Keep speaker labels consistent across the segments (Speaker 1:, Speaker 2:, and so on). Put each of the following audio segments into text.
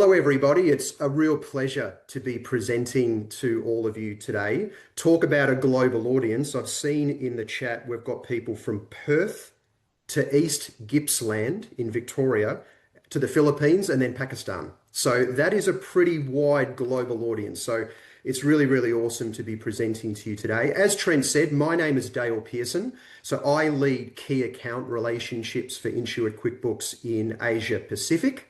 Speaker 1: Hello, everybody. It's a real pleasure to be presenting to all of you today. Talk about a global audience. I've seen in the chat we've got people from Perth to East Gippsland in Victoria to the Philippines and then Pakistan. So that is a pretty wide global audience. So it's really, really awesome to be presenting to you today. As Trent said, my name is Dale Pearson. So I lead key account relationships for Intuit QuickBooks in Asia Pacific.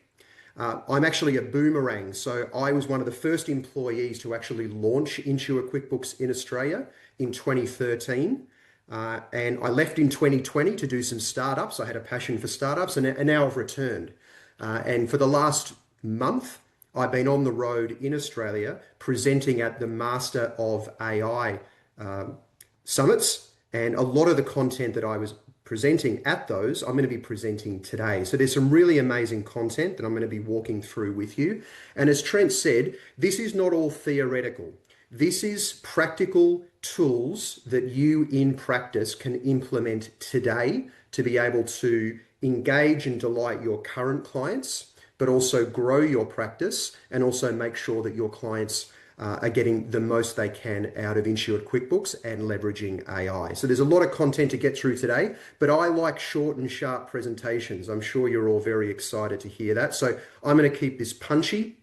Speaker 1: I'm actually a boomerang. So I was one of the first employees to actually launch Intuit QuickBooks in Australia in 2013. And I left in 2020 to do some startups. I had a passion for startups and now I've returned. And for the last month, I've been on the road in Australia presenting at the Master of AI summits. And a lot of the content that I was presenting at those, I'm going to be presenting today. So there's some really amazing content that I'm going to be walking through with you. And as Trent said, this is not all theoretical. This is practical tools that you in practice can implement today to be able to engage and delight your current clients, but also grow your practice and also make sure that your clients are getting the most they can out of Intuit QuickBooks and leveraging AI. So there's a lot of content to get through today, but I like short and sharp presentations. I'm sure you're all very excited to hear that. So I'm going to keep this punchy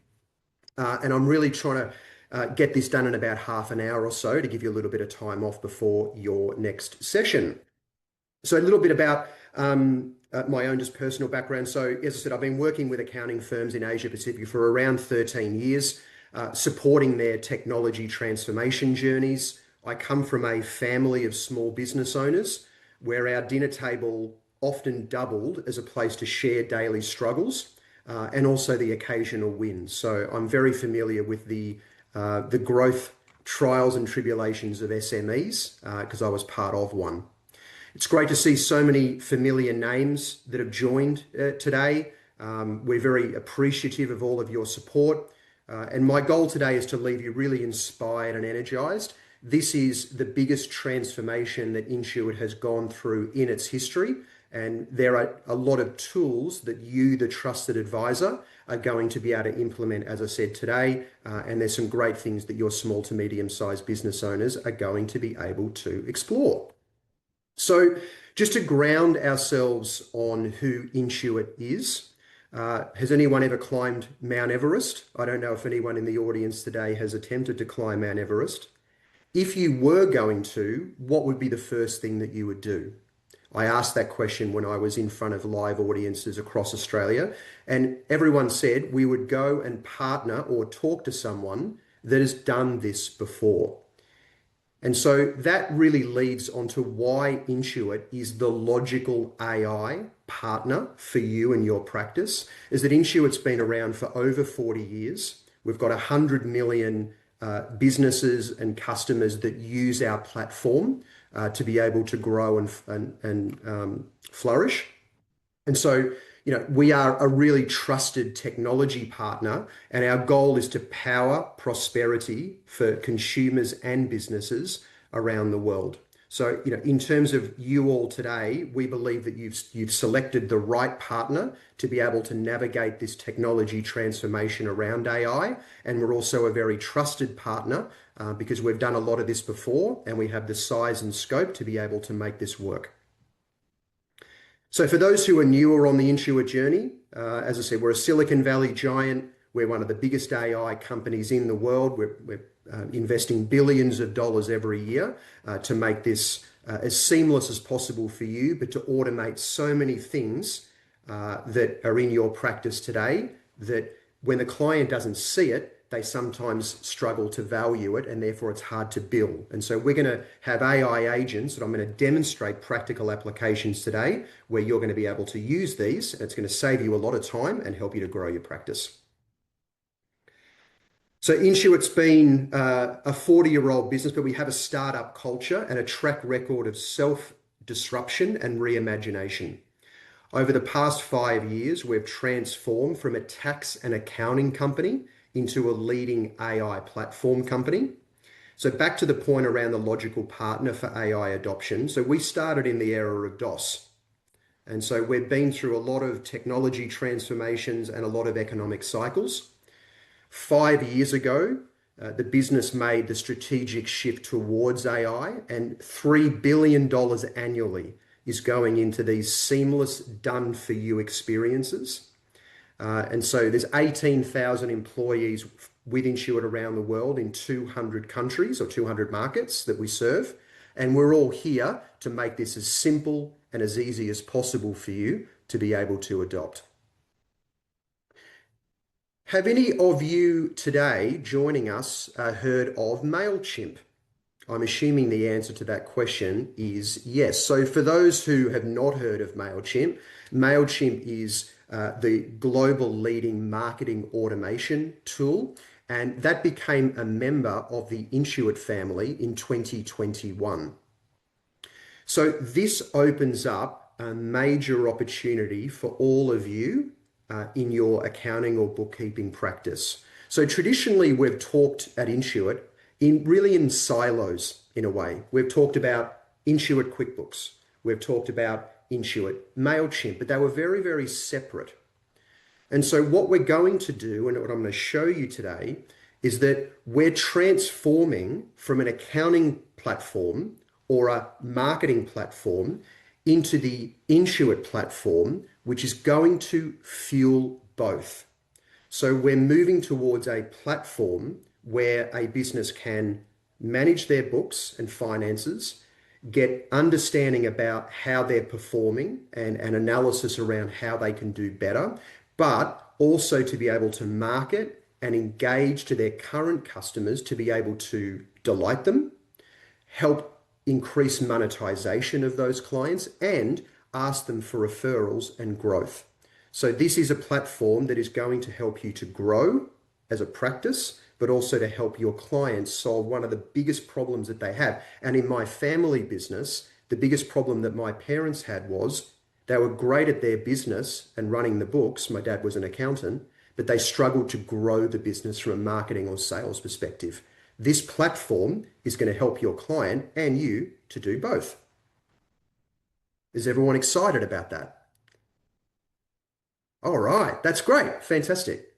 Speaker 1: and I'm really trying to get this done in about half an hour or so to give you a little bit of time off before your next session. So a little bit about my own just personal background. So as I said, I've been working with accounting firms in Asia Pacific for around 13 years. Supporting their technology transformation journeys. I come from a family of small business owners where our dinner table often doubled as a place to share daily struggles and also the occasional wins. So I'm very familiar with the growth trials and tribulations of SMEs because I was part of one. It's great to see so many familiar names that have joined today. We're very appreciative of all of your support. And my goal today is to leave you really inspired and energized. This is the biggest transformation that Intuit has gone through in its history. And there are a lot of tools that you, the trusted advisor, are going to be able to implement, as I said today. And there's some great things that your small to medium-sized business owners are going to be able to explore. So just to ground ourselves on who Intuit is, has anyone ever climbed Mount Everest? I don't know if anyone in the audience today has attempted to climb Mount Everest. If you were going to, what would be the first thing that you would do? I asked that question when I was in front of live audiences across Australia, and everyone said we would go and partner or talk to someone that has done this before. And so that really leads on to why Intuit is the logical AI partner for you and your practice, is that Intuit's been around for over 40 years. We've got 100 million businesses and customers that use our platform to be able to grow and flourish. And so, we are a really trusted technology partner, and our goal is to power prosperity for consumers and businesses around the world. So, in terms of you all today, we believe that you've selected the right partner to be able to navigate this technology transformation around AI. And we're also a very trusted partner because we've done a lot of this before and we have the size and scope to be able to make this work. So for those who are newer on the Intuit journey, as I said, we're a Silicon Valley giant. We're one of the biggest AI companies in the world. We're investing billions of dollars every year to make this as seamless as possible for you, but to automate so many things that are in your practice today that when the client doesn't see it, they sometimes struggle to value it, and therefore it's hard to bill. And so we're going to have AI agents that I'm going to demonstrate practical applications today where you're going to be able to use these, and it's going to save you a lot of time and help you to grow your practice. So Intuit's been a 40-year-old business, but we have a startup culture and a track record of self-disruption and reimagination. Over the past 5 years, we've transformed from a tax and accounting company into a leading AI platform company. So back to the point around the logical partner for AI adoption. So we started in the era of DOS. And so we've been through a lot of technology transformations and a lot of economic cycles. 5 years ago, the business made the strategic shift towards AI, and $3 billion annually is going into these seamless, done for you experiences. And so there's 18,000 employees with Intuit around the world in 200 countries or 200 markets that we serve. And we're all here to make this as simple and as easy as possible for you to be able to adopt. Have any of you today joining us heard of MailChimp? I'm assuming the answer to that question is yes. So for those who have not heard of MailChimp, MailChimp is the global leading marketing automation tool, and that became a member of the Intuit family in 2021. So this opens up a major opportunity for all of you in your accounting or bookkeeping practice. So traditionally, we've talked at Intuit in silos in a way. We've talked about Intuit QuickBooks. We've talked about Intuit MailChimp, but they were very, very separate. And so what we're going to do, and what I'm going to show you today, is that we're transforming from an accounting platform or a marketing platform into the Intuit platform, which is going to fuel both. So we're moving towards a platform where a business can manage their books and finances, get understanding about how they're performing and an analysis around how they can do better, but also to be able to market and engage to their current customers to be able to delight them, help increase monetization of those clients, and ask them for referrals and growth. So this is a platform that is going to help you to grow as a practice, but also to help your clients solve one of the biggest problems that they have. And in my family business, the biggest problem that my parents had was they were great at their business and running the books. My dad was an accountant, but they struggled to grow the business from a marketing or sales perspective. This platform is going to help your client and you to do both. Is everyone excited about that? All right, that's great. Fantastic.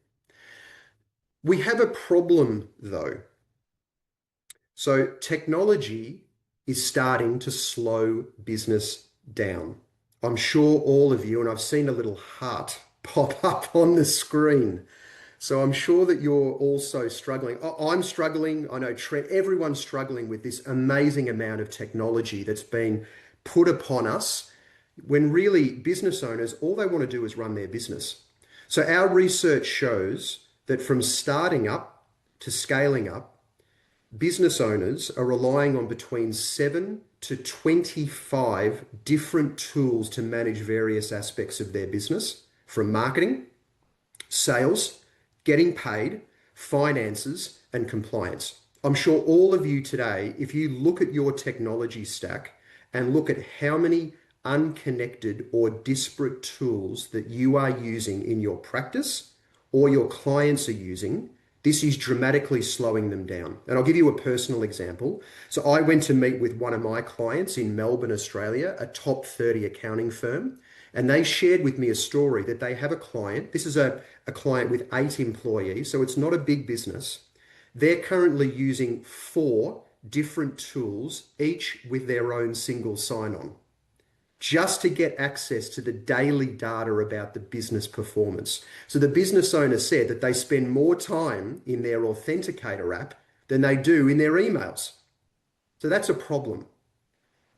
Speaker 1: We have a problem though. So technology is starting to slow business down. I'm sure all of you, and I've seen a little heart pop up on the screen. So I'm sure that you're also struggling. I'm struggling. I know Trent, everyone's struggling with this amazing amount of technology that's been put upon us when really business owners, all they want to do is run their business. So our research shows that from starting up to scaling up, business owners are relying on between 7 to 25 different tools to manage various aspects of their business, from marketing, sales, getting paid, finances, and compliance. I'm sure all of you today, if you look at your technology stack and look at how many unconnected or disparate tools that you are using in your practice or your clients are using, this is dramatically slowing them down. And I'll give you a personal example. So I went to meet with one of my clients in Melbourne, Australia, a top 30 accounting firm. And they shared with me a story that they have a client. This is a client with 8 employees, so it's not a big business. They're currently using 4 different tools, each with their own single sign-on, just to get access to the daily data about the business performance. So the business owner said that they spend more time in their Authenticator app than they do in their emails. So that's a problem.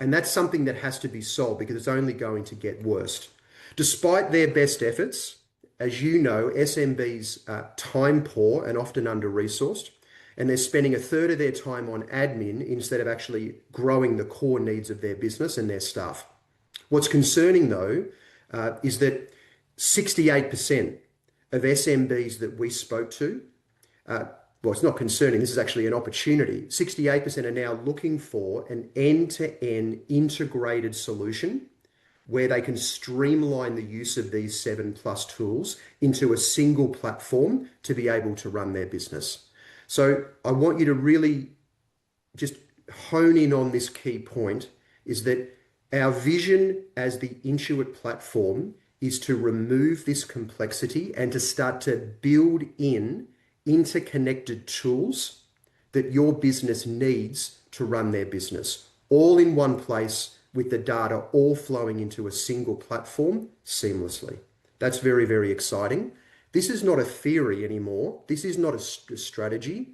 Speaker 1: And that's something that has to be solved because it's only going to get worse. Despite their best efforts, as you know, SMBs are time poor and often under-resourced, and they're spending a third of their time on admin instead of actually growing the core needs of their business and their staff. What's concerning though, is that 68% of SMBs that we spoke to, well, it's not concerning, this is actually an opportunity. 68% are now looking for an end-to-end integrated solution where they can streamline the use of these 7+ tools into a single platform to be able to run their business. So I want you to really just hone in on this key point, is that our vision as the Intuit platform is to remove this complexity and to start to build in interconnected tools that your business needs to run their business, all in one place with the data all flowing into a single platform seamlessly. That's very, very exciting. This is not a theory anymore. This is not a strategy.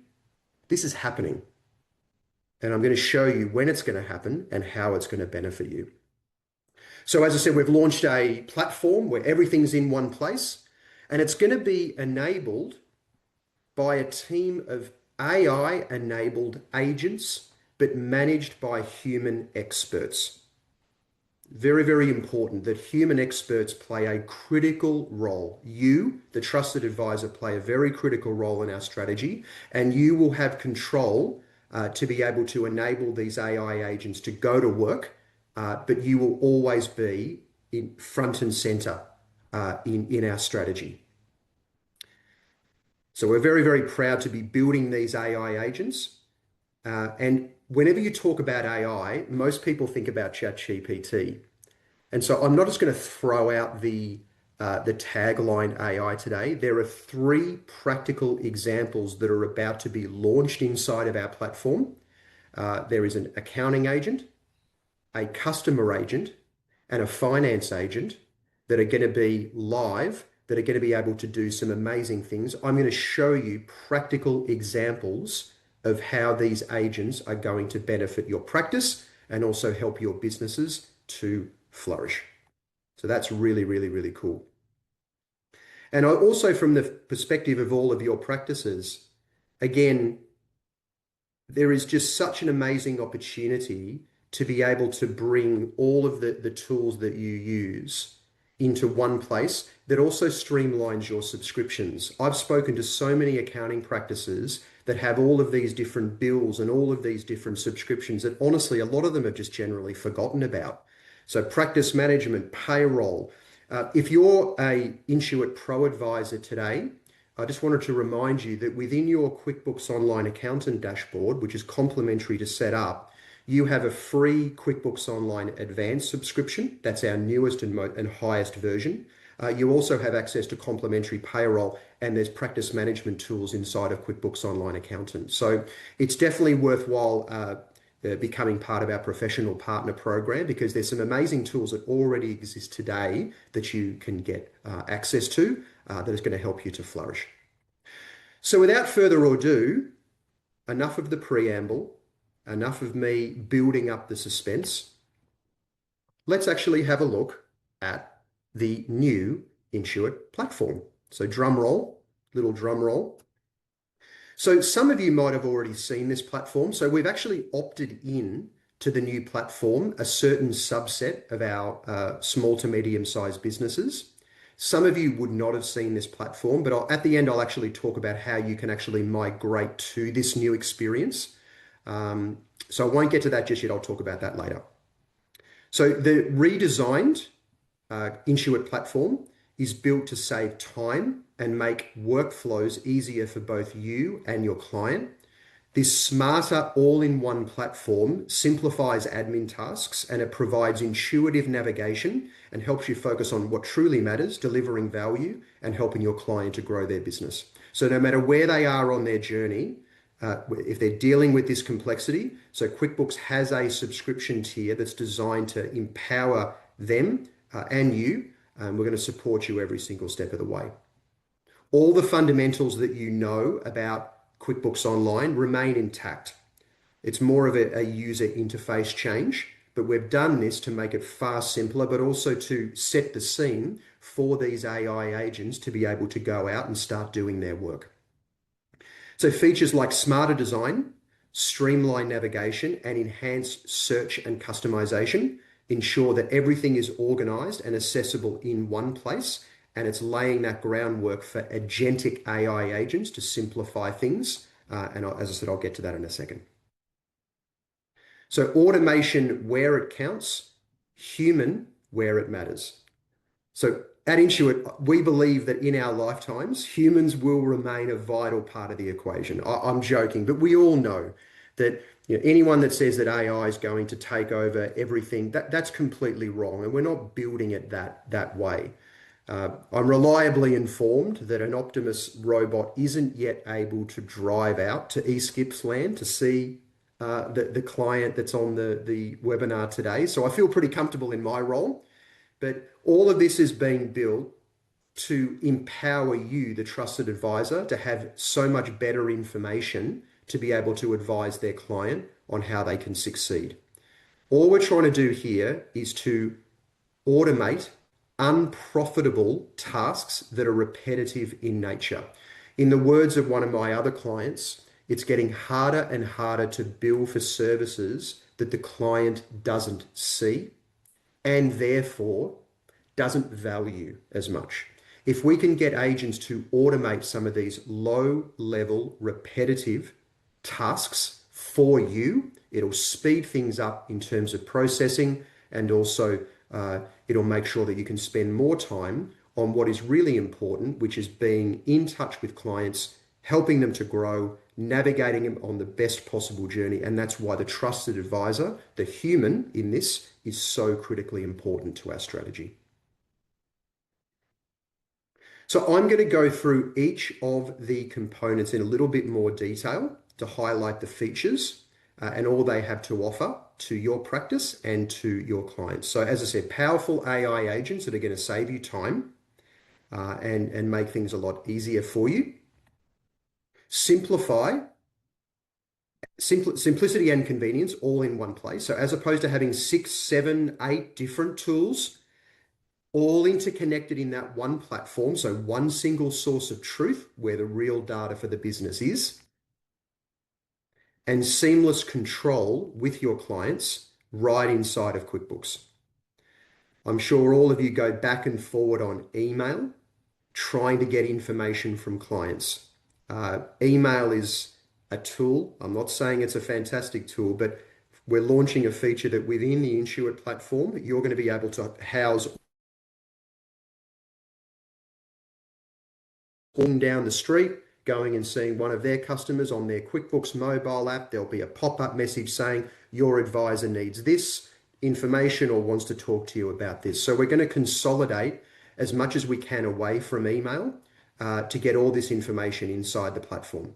Speaker 1: This is happening. And I'm going to show you when it's going to happen and how it's going to benefit you. So as I said, we've launched a platform where everything's in one place, and it's going to be enabled by a team of AI-enabled agents, but managed by human experts. Very, very important that human experts play a critical role. You, the trusted advisor, play a very critical role in our strategy, and you will have control to be able to enable these AI agents to go to work, but you will always be in front and center in our strategy. So we're very, very proud to be building these AI agents. And whenever you talk about AI, most people think about ChatGPT. And so I'm not just going to throw out the tagline AI today. There are 3 practical examples that are about to be launched inside of our platform. There is an accounting agent, a customer agent, and a finance agent that are going to be live, that are going to be able to do some amazing things. I'm going to show you practical examples of how these agents are going to benefit your practice and also help your businesses to flourish. So that's really, really, really cool. And also from the perspective of all of your practices, again, there is just such an amazing opportunity to be able to bring all of the tools that you use into one place that also streamlines your subscriptions. I've spoken to so many accounting practices that have all of these different bills and all of these different subscriptions that honestly, a lot of them have just generally forgotten about. So practice management, payroll. If you're a Intuit Pro advisor today, I just wanted to remind you that within your QuickBooks Online Accountant dashboard, which is complimentary to set up, you have a free QuickBooks Online Advanced subscription. That's our newest and highest version. You also have access to complimentary payroll, and there's practice management tools inside of QuickBooks Online Accountant. So it's definitely worthwhile becoming part of our professional partner program, because there's some amazing tools that already exist today that you can get access to that is going to help you to flourish. So without further ado, enough of the preamble, enough of me building up the suspense. Let's actually have a look at the new Intuit platform. So drum roll, little drum roll. So some of you might have already seen this platform. So we've actually opted in to the new platform, a certain subset of our small to medium-sized businesses. Some of you would not have seen this platform, but at the end, I'll actually talk about how you can actually migrate to this new experience. So I won't get to that just yet. I'll talk about that later. So the redesigned Intuit platform is built to save time and make workflows easier for both you and your client. This smarter all-in-one platform simplifies admin tasks, and it provides intuitive navigation and helps you focus on what truly matters, delivering value and helping your client to grow their business. So no matter where they are on their journey, if they're dealing with this complexity, so QuickBooks has a subscription tier that's designed to empower them and you, and we're going to support you every single step of the way. All the fundamentals that you know about QuickBooks Online remain intact. It's more of a user interface change, but we've done this to make it far simpler, but also to set the scene for these AI agents to be able to go out and start doing their work. So features like smarter design, streamlined navigation, and enhanced search and customization ensure that everything is organized and accessible in one place, and it's laying that groundwork for agentic AI agents to simplify things. And as I said, I'll get to that in a second. So automation where it counts, human where it matters. So at Intuit, we believe that in our lifetimes, humans will remain a vital part of the equation. I'm joking, but we all know that anyone that says that AI is going to take over everything, that's completely wrong. And we're not building it that way. I'm reliably informed that an Optimus robot isn't yet able to drive out to East Gippsland to see the client that's on the webinar today. So I feel pretty comfortable in my role, but all of this is being built to empower you, the trusted advisor, to have so much better information to be able to advise their client on how they can succeed. All we're trying to do here is to automate unprofitable tasks that are repetitive in nature. In the words of one of my other clients, it's getting harder and harder to bill for services that the client doesn't see and therefore doesn't value as much. If we can get agents to automate some of these low level repetitive tasks for you, it'll speed things up in terms of processing, and also it'll make sure that you can spend more time on what is really important, which is being in touch with clients, helping them to grow, navigating them on the best possible journey. And that's why the trusted advisor, the human in this, is so critically important to our strategy. So I'm going to go through each of the components in a little bit more detail to highlight the features and all they have to offer to your practice and to your clients. So as I said, powerful AI agents that are going to save you time and make things a lot easier for you. Simplicity and convenience all in one place. So as opposed to having 6, 7, 8 different tools, all interconnected in that one platform, so one single source of truth where the real data for the business is, and seamless control with your clients right inside of QuickBooks. I'm sure all of you go back and forward on email, trying to get information from clients. Email is a tool. I'm not saying it's a fantastic tool, but we're launching a feature that within the Intuit platform, you're going to be able to house walking down the street, going and seeing one of their customers on their QuickBooks mobile app. There'll be a pop-up message saying your advisor needs this information or wants to talk to you about this. So we're going to consolidate as much as we can away from email to get all this information inside the platform.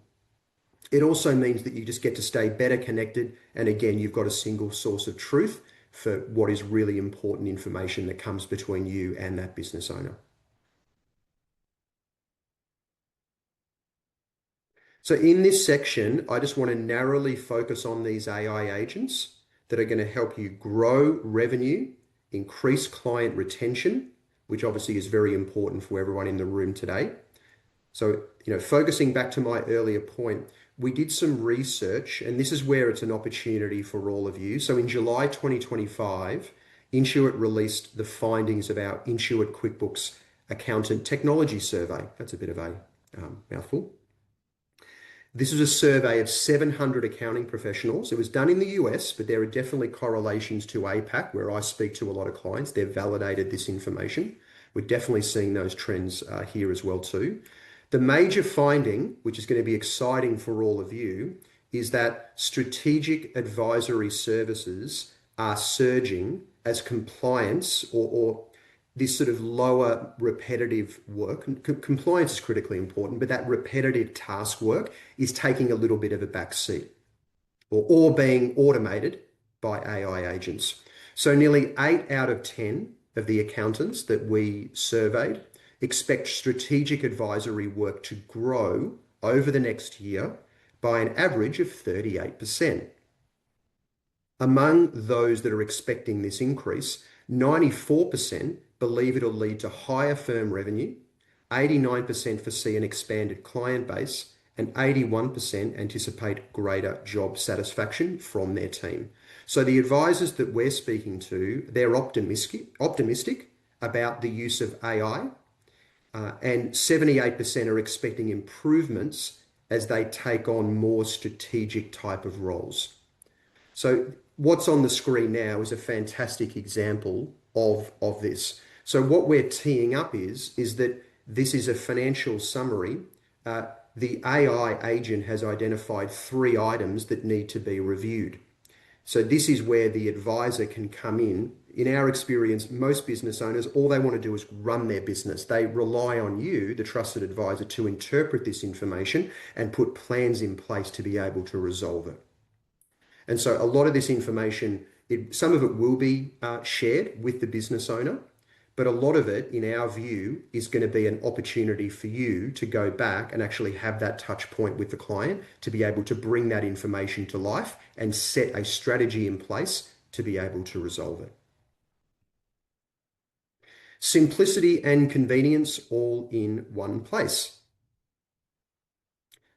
Speaker 1: It also means that you just get to stay better connected. And again, you've got a single source of truth for what is really important information that comes between you and that business owner. So in this section, I just want to narrowly focus on these AI agents that are going to help you grow revenue, increase client retention, which obviously is very important for everyone in the room today. So, focusing back to my earlier point, we did some research, and this is where it's an opportunity for all of you. So in July 2025, Intuit released the findings of our Intuit QuickBooks Accountant Technology Survey. That's a bit of a mouthful. This is a survey of 700 accounting professionals. It was done in the US, but there are definitely correlations to APAC, where I speak to a lot of clients. They've validated this information. We're definitely seeing those trends here as well too. The major finding, which is going to be exciting for all of you, is that strategic advisory services are surging as compliance or this sort of lower repetitive work. Compliance is critically important, but that repetitive task work is taking a little bit of a back seat or being automated by AI agents. So nearly 8 out of 10 of the accountants that we surveyed expect strategic advisory work to grow over the next year by an average of 38%. Among those that are expecting this increase, 94% believe it'll lead to higher firm revenue, 89% foresee an expanded client base, and 81% anticipate greater job satisfaction from their team. So the advisors that we're speaking to, they're optimistic about the use of AI, and 78% are expecting improvements as they take on more strategic type of roles. So what's on the screen now is a fantastic example of this. So what we're teeing up is that this is a financial summary. The AI agent has identified 3 items that need to be reviewed. So this is where the advisor can come in. In our experience, most business owners, all they want to do is run their business. They rely on you, the trusted advisor, to interpret this information and put plans in place to be able to resolve it. And so a lot of this information, some of it will be shared with the business owner, but a lot of it, in our view, is going to be an opportunity for you to go back and actually have that touch point with the client to be able to bring that information to life and set a strategy in place to be able to resolve it. Simplicity and convenience all in one place.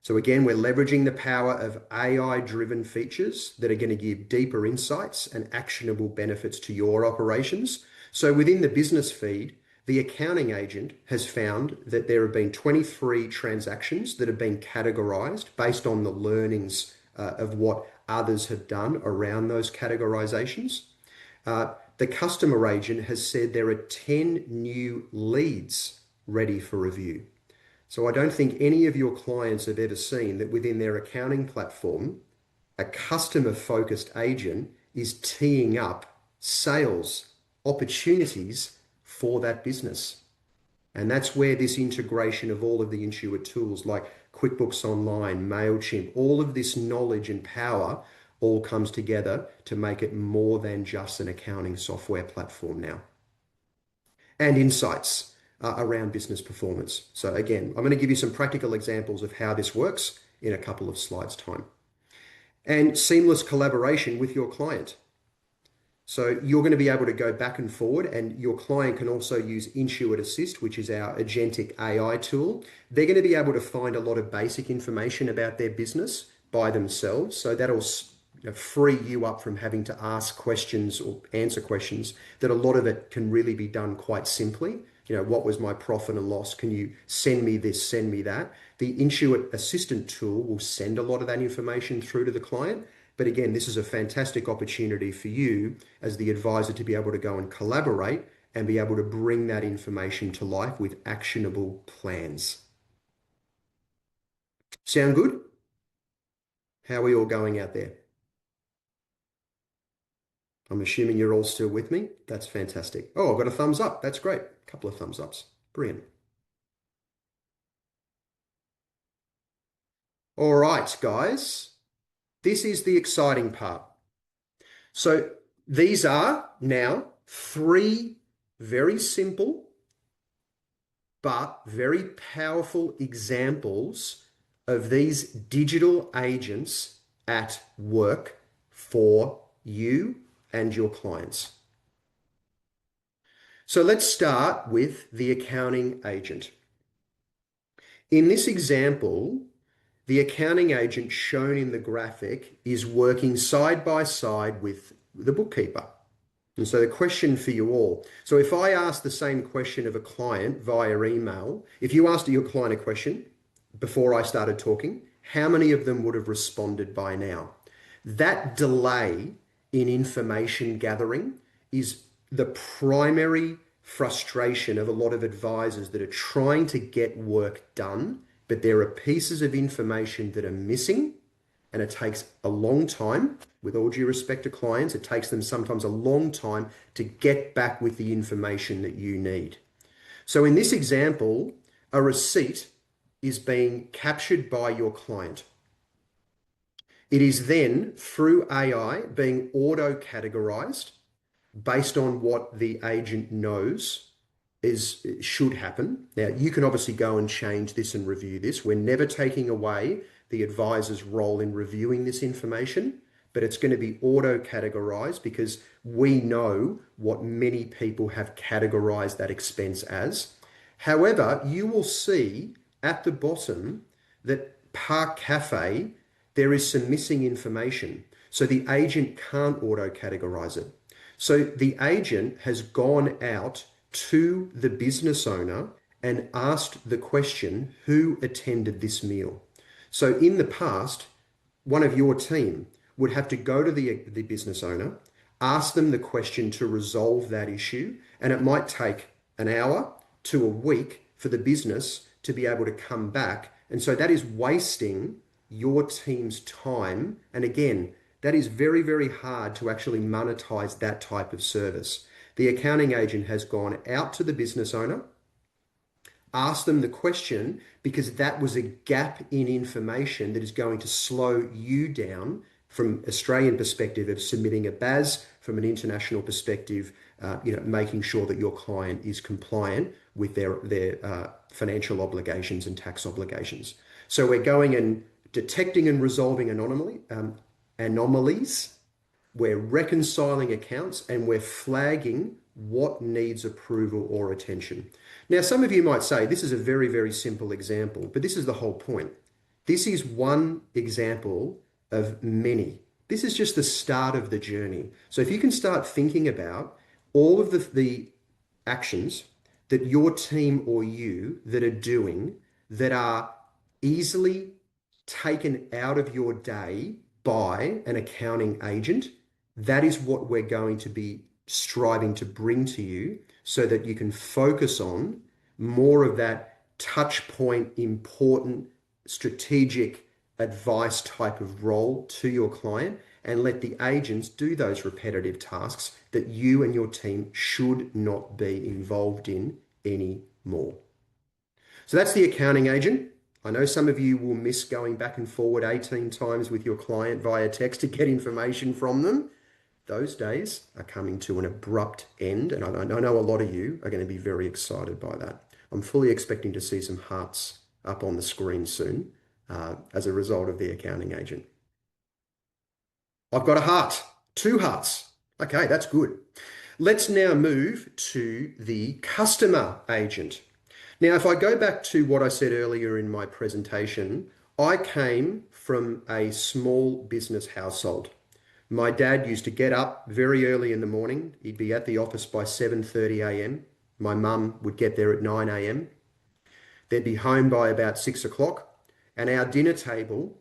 Speaker 1: So again, we're leveraging the power of AI-driven features that are going to give deeper insights and actionable benefits to your operations. So within the business feed, the accounting agent has found that there have been 23 transactions that have been categorized based on the learnings of what others have done around those categorizations. The customer agent has said there are 10 new leads ready for review. So I don't think any of your clients have ever seen that within their accounting platform, a customer-focused agent is teeing up sales opportunities for that business. And that's where this integration of all of the Intuit tools like QuickBooks Online, MailChimp, all of this knowledge and power all comes together to make it more than just an accounting software platform now. And insights around business performance. So again, I'm going to give you some practical examples of how this works in a couple of slides' time. And seamless collaboration with your client. So you're going to be able to go back and forward, and your client can also use Intuit Assist, which is our agentic AI tool. They're going to be able to find a lot of basic information about their business by themselves. So that'll free you up from having to ask questions or answer questions, that a lot of it can really be done quite simply. What was my profit and loss? Can you send me this, send me that? The Intuit Assistant tool will send a lot of that information through to the client. But again, this is a fantastic opportunity for you as the advisor to be able to go and collaborate and be able to bring that information to life with actionable plans. Sound good? How are we all going out there? I'm assuming you're all still with me. That's fantastic. Oh, I've got a thumbs up. That's great. A couple of thumbs ups. Brilliant. All right, guys. This is the exciting part. So these are now 3 very simple but very powerful examples of these digital agents at work for you and your clients. So let's start with the accounting agent. In this example, the accounting agent shown in the graphic is working side by side with the bookkeeper. And so the question for you all, so if I ask the same question of a client via email, if you asked your client a question before I started talking, how many of them would have responded by now? That delay in information gathering is the primary frustration of a lot of advisors that are trying to get work done, but there are pieces of information that are missing, and it takes a long time. With all due respect to clients, it takes them sometimes a long time to get back with the information that you need. So in this example, a receipt is being captured by your client. It is then, through AI, being auto-categorized based on what the agent knows should happen. Now, you can obviously go and change this and review this. We're never taking away the advisor's role in reviewing this information, but it's going to be auto-categorized because we know what many people have categorized that expense as. However, you will see at the bottom that Park Cafe, there is some missing information. So the agent can't auto-categorize it. So the agent has gone out to the business owner and asked the question, who attended this meal? So in the past, one of your team would have to go to the business owner, ask them the question to resolve that issue, and it might take an hour to a week for the business to be able to come back. And so that is wasting your team's time. And again, That is very, very hard to actually monetize that type of service. The accounting agent has gone out to the business owner, asked them the question because that was a gap in information that is going to slow you down from Australian perspective of submitting a BAS, from an international perspective, making sure that your client is compliant with their financial obligations and tax obligations. So we're going and detecting and resolving anomalies. We're reconciling accounts and we're flagging what needs approval or attention. Now, some of you might say this is a very, very simple example, but this is the whole point. This is one example of many. This is just the start of the journey. So if you can start thinking about all of the actions that your team or you that are doing that are easily taken out of your day by an accounting agent, that is what we're going to be striving to bring to you so that you can focus on more of that touch point, important, strategic advice type of role to your client and let the agents do those repetitive tasks that you and your team should not be involved in anymore. So that's the accounting agent. I know some of you will miss going back and forward 18 times with your client via text to get information from them. Those days are coming to an abrupt end, and I know a lot of you are going to be very excited by that. I'm fully expecting to see some hearts up on the screen soon as a result of the accounting agent. I've got a heart, 2 hearts. Okay, that's good. Let's now move to the customer agent. Now, if I go back to what I said earlier in my presentation, I came from a small business household. My dad used to get up very early in the morning. He'd be at the office by 7:30 a.m. My mum would get there at 9 a.m. They'd be home by about 6 o'clock. And our dinner table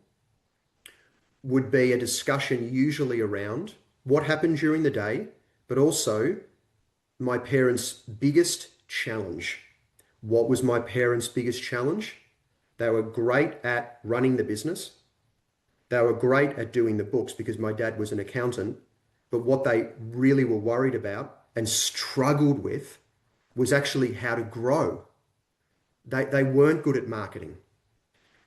Speaker 1: would be a discussion usually around what happened during the day, but also my parents' biggest challenge. What was my parents' biggest challenge? They were great at running the business. They were great at doing the books because my dad was an accountant. But what they really were worried about and struggled with was actually how to grow. They weren't good at marketing.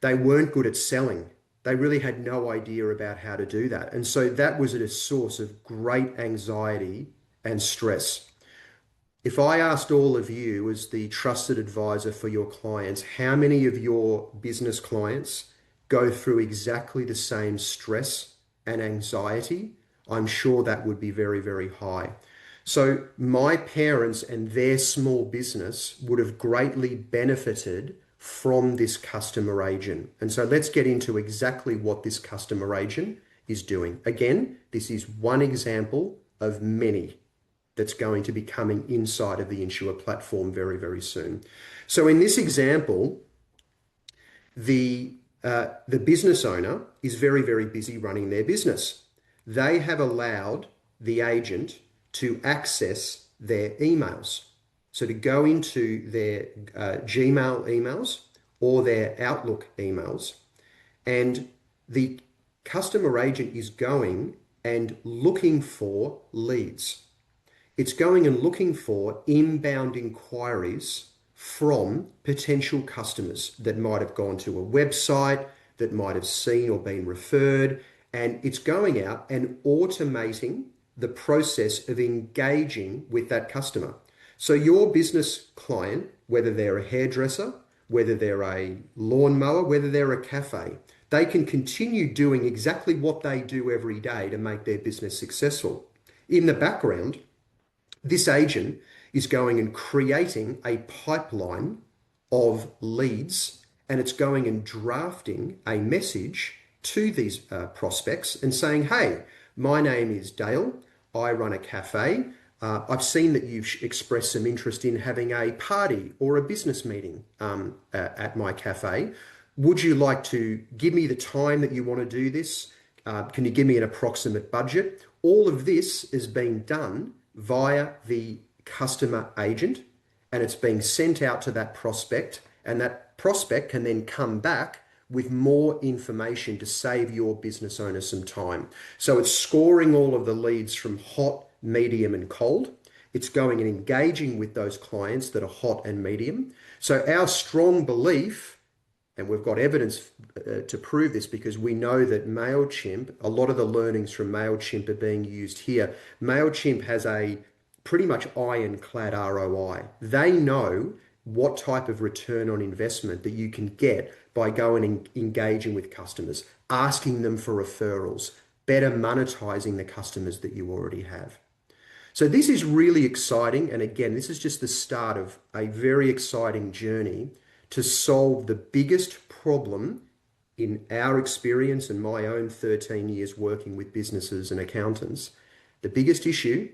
Speaker 1: They weren't good at selling. They really had no idea about how to do that. And so that was a source of great anxiety and stress. If I asked all of you as the trusted advisor for your clients, how many of your business clients go through exactly the same stress and anxiety, I'm sure that would be very, very high. So my parents and their small business would have greatly benefited from this customer agent. And so let's get into exactly what this customer agent is doing. Again, this is one example of many that's going to be coming inside of the Intuit platform very, very soon. So in this example, the business owner is very, very busy running their business. They have allowed the agent to access their emails. So to go into their Gmail emails or their Outlook emails, and the customer agent is going and looking for leads. It's going and looking for inbound inquiries from potential customers that might have gone to a website, that might have seen or been referred, and it's going out and automating the process of engaging with that customer. So your business client, whether they're a hairdresser, whether they're a lawnmower, whether they're a cafe, they can continue doing exactly what they do every day to make their business successful. In the background, this agent is going and creating a pipeline of leads, and it's going and drafting a message to these prospects and saying, hey, my name is Dale. I run a cafe. I've seen that you've expressed some interest in having a party or a business meeting at my cafe. Would you like to give me the time that you want to do this? Can you give me an approximate budget? All of this is being done via the customer agent, and it's being sent out to that prospect, and that prospect can then come back with more information to save your business owner some time. So it's scoring all of the leads from hot, medium, and cold. It's going and engaging with those clients that are hot and medium. So our strong belief, and we've got evidence to prove this because we know that MailChimp, a lot of the learnings from MailChimp are being used here. MailChimp has a pretty much ironclad ROI. They know what type of return on investment that you can get by going and engaging with customers, asking them for referrals, better monetizing the customers that you already have. So this is really exciting. And again, this is just the start of a very exciting journey to solve the biggest problem in our experience and my own 13 years working with businesses and accountants. The biggest issue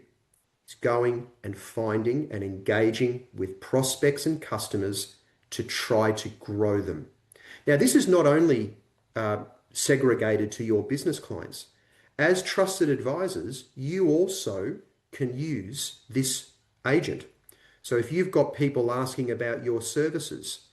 Speaker 1: is going and finding and engaging with prospects and customers to try to grow them. Now, this is not only segregated to your business clients. As trusted advisors, you also can use this agent. So if you've got people asking about your services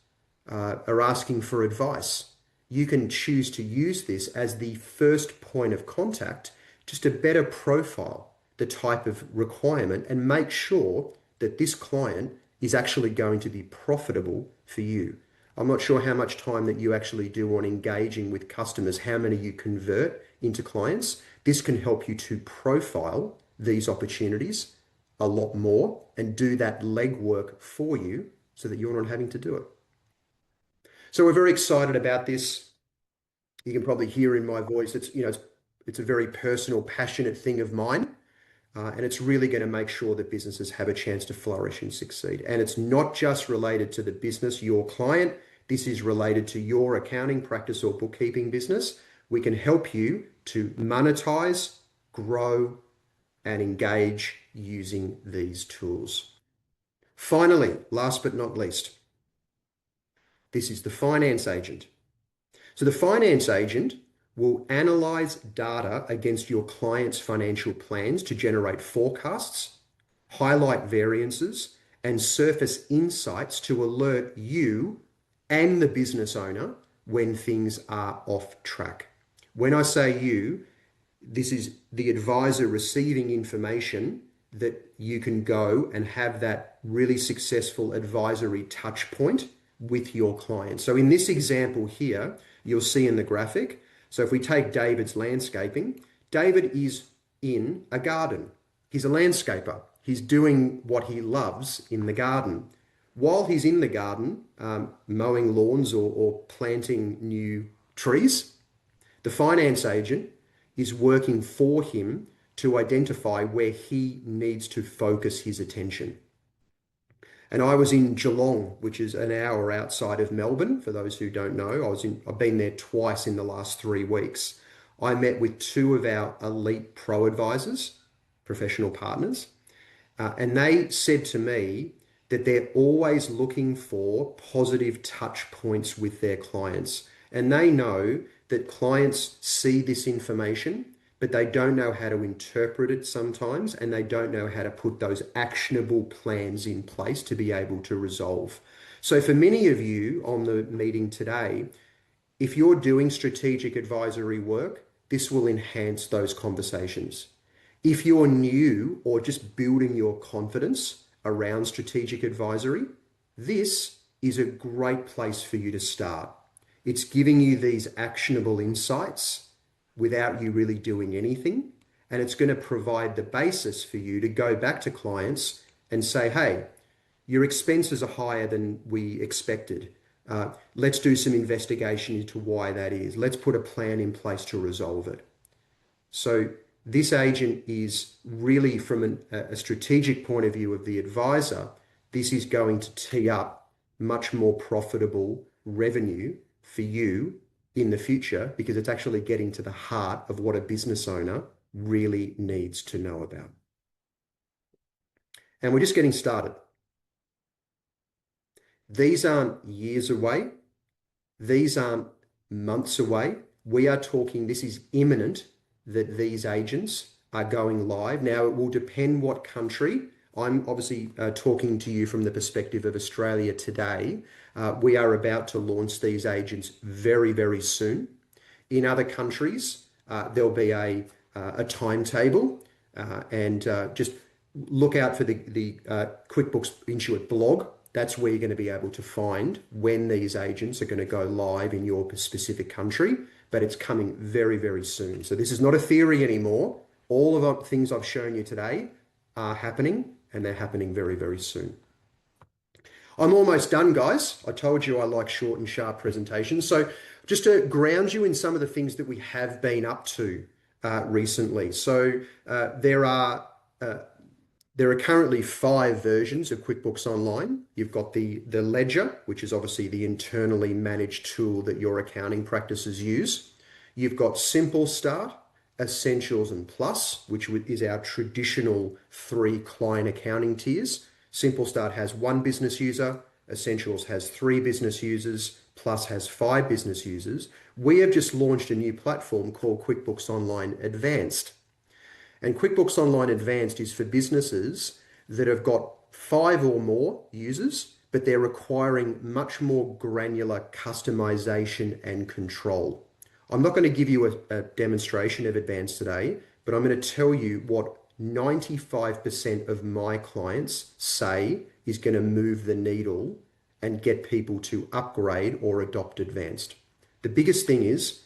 Speaker 1: or asking for advice, you can choose to use this as the first point of contact just to better profile the type of requirement and make sure that this client is actually going to be profitable for you. I'm not sure how much time that you actually do on engaging with customers, how many you convert into clients. This can help you to profile these opportunities a lot more and do that legwork for you so that you're not having to do it. So we're very excited about this. You can probably hear in my voice, it's a very personal, passionate thing of mine. And it's really going to make sure that businesses have a chance to flourish and succeed. And it's not just related to the business, your client. This is related to your accounting practice or bookkeeping business. We can help you to monetize, grow, and engage using these tools. Finally, last but not least, this is the finance agent. So the finance agent will analyze data against your client's financial plans to generate forecasts, highlight variances, and surface insights to alert you and the business owner when things are off track. When I say you, this is the advisor receiving information that you can go and have that really successful advisory touch point with your client. So in this example here, you'll see in the graphic, so if we take David's landscaping, David is in a garden. He's a landscaper. He's doing what he loves in the garden. While he's in the garden, mowing lawns or planting new trees, the finance agent is working for him to identify where he needs to focus his attention. And I was in Geelong, which is an hour outside of Melbourne. For those who don't know, I've been there twice in the last 3 weeks. I met with 2 of our elite pro advisors, professional partners, and they said to me that they're always looking for positive touch points with their clients. And they know that clients see this information, but they don't know how to interpret it sometimes, and they don't know how to put those actionable plans in place to be able to resolve. So for many of you on the meeting today, if you're doing strategic advisory work, this will enhance those conversations. If you're new or just building your confidence around strategic advisory, this is a great place for you to start. It's giving you these actionable insights without you really doing anything. And it's going to provide the basis for you to go back to clients and say, hey, your expenses are higher than we expected. Let's do some investigation into why that is. Let's put a plan in place to resolve it. So this agent is really from a strategic point of view of the advisor, this is going to tee up much more profitable revenue for you in the future, because it's actually getting to the heart of what a business owner really needs to know about. And we're just getting started. These aren't years away. These aren't months away. We are talking, this is imminent that these agents are going live. Now, it will depend what country. I'm obviously talking to you from the perspective of Australia today. We are about to launch these agents very, very soon. In other countries, there'll be a timetable, and just look out for the QuickBooks Intuit blog. That's where you're going to be able to find when these agents are going to go live in your specific country, but it's coming very, very soon. So this is not a theory anymore. All of the things I've shown you today are happening, and they're happening very, very soon. I'm almost done, guys. I told you I like short and sharp presentations. So just to ground you in some of the things that we have been up to recently. So there are currently 5 versions of QuickBooks Online. You've got the Ledger, which is obviously the internally managed tool that your accounting practices use. You've got Simple Start, Essentials, and Plus, which is our traditional 3 client accounting tiers. Simple Start has 1 business user, Essentials has 3 business users, Plus has 5 business users. We have just launched a new platform called QuickBooks Online Advanced. And QuickBooks Online Advanced is for businesses that have got 5 or more users, but they're requiring much more granular customization and control. I'm not going to give you a demonstration of Advanced today, but I'm going to tell you what 95% of my clients say is going to move the needle and get people to upgrade or adopt Advanced. The biggest thing is,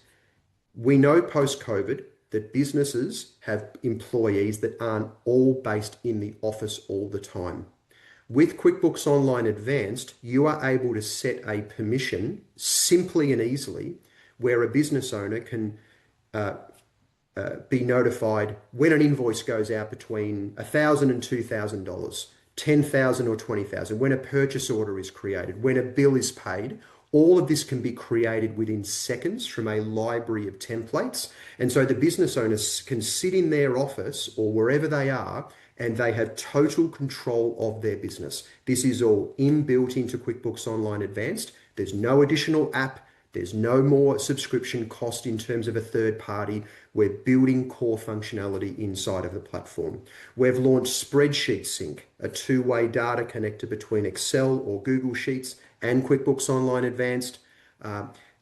Speaker 1: we know post-COVID that businesses have employees that aren't all based in the office all the time. With QuickBooks Online Advanced, you are able to set a permission simply and easily where a business owner can be notified when an invoice goes out between $1,000 and $2,000, $10,000 or $20,000, when a purchase order is created, when a bill is paid. All of this can be created within seconds from a library of templates. And so the business owners can sit in their office or wherever they are, and they have total control of their business. This is all inbuilt into QuickBooks Online Advanced. There's no additional app. There's no more subscription cost in terms of a third party. We're building core functionality inside of the platform. We've launched Spreadsheet Sync, a 2-way data connector between Excel or Google Sheets and QuickBooks Online Advanced.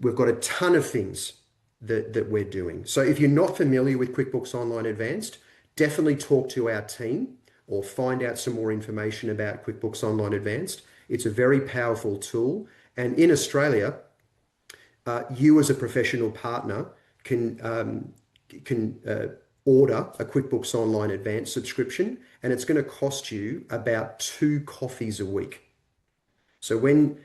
Speaker 1: We've got a ton of things that we're doing. So if you're not familiar with QuickBooks Online Advanced, definitely talk to our team or find out some more information about QuickBooks Online Advanced. It's a very powerful tool. And in Australia, you as a professional partner can order a QuickBooks Online Advanced subscription, and it's going to cost you about 2 coffees a week. So when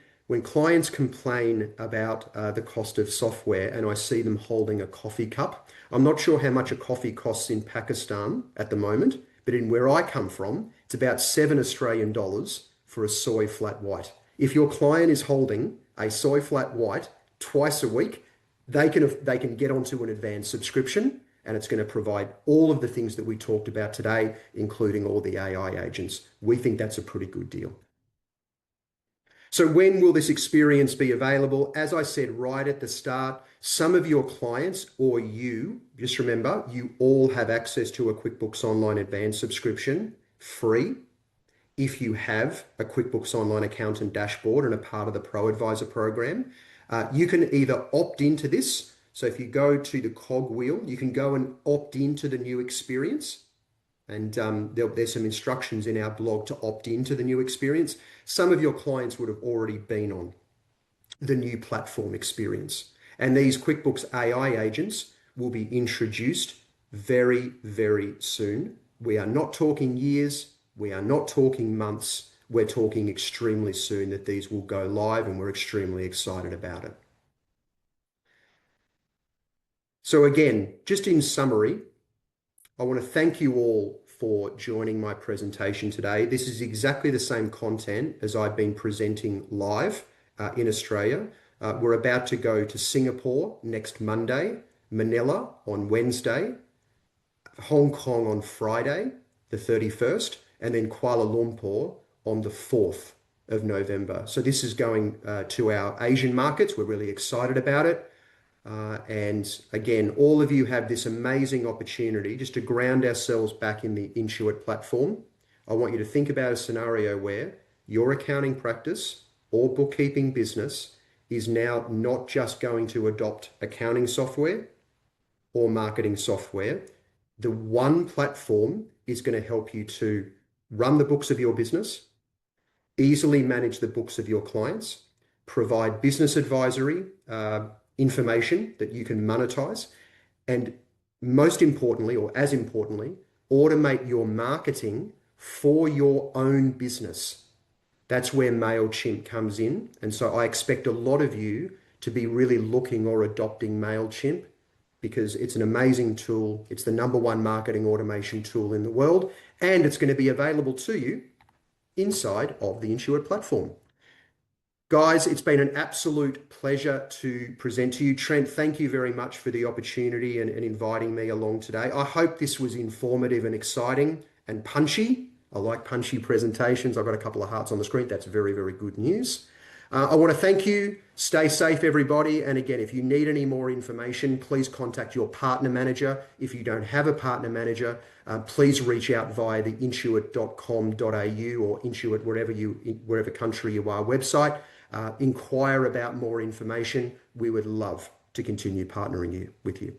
Speaker 1: clients complain about the cost of software and I see them holding a coffee cup, I'm not sure how much a coffee costs in Pakistan at the moment, but in where I come from, it's about $7 Australian for a soy flat white. If your client is holding a soy flat white twice a week, they can get onto an advanced subscription, and it's going to provide all of the things that we talked about today, including all the AI agents. We think that's a pretty good deal. So when will this experience be available? As I said right at the start, some of your clients or you, just remember, you all have access to a QuickBooks Online Advanced subscription free if you have a QuickBooks Online Accountant dashboard and a part of the Pro Advisor program. You can either opt into this. So if you go to the cog wheel, you can go and opt into the new experience. And there's some instructions in our blog to opt into the new experience. Some of your clients would have already been on the new platform experience. And these QuickBooks AI agents will be introduced very, very soon. We are not talking years. We are not talking months. We're talking extremely soon that these will go live, and we're extremely excited about it. So again, just in summary, I want to thank you all for joining my presentation today. This is exactly the same content as I've been presenting live in Australia. We're about to go to Singapore next Monday, Manila on Wednesday, Hong Kong on Friday, the 31st, and then Kuala Lumpur on the 4th of November. So this is going to our Asian markets. We're really excited about it. And again, all of you have this amazing opportunity just to ground ourselves back in the Intuit platform. I want you to think about a scenario where your accounting practice or bookkeeping business is now not just going to adopt accounting software or marketing software. The one platform is going to help you to run the books of your business, easily manage the books of your clients, provide business advisory information that you can monetize, and most importantly, or as importantly, automate your marketing for your own business. That's where MailChimp comes in. And so I expect a lot of you to be really looking or adopting MailChimp because it's an amazing tool. It's the #1 marketing automation tool in the world, and it's going to be available to you inside of the Intuit platform. Guys, it's been an absolute pleasure to present to you. Trent, thank you very much for the opportunity and inviting me along today. I hope this was informative and exciting and punchy. I like punchy presentations. I've got a couple of hearts on the screen. That's very, very good news. I want to thank you. Stay safe, everybody. And again, if you need any more information, please contact your partner manager. If you don't have a partner manager, please reach out via the intuit.com.au or Intuit, wherever country you are, website. Inquire about more information. We would love to continue partnering with you.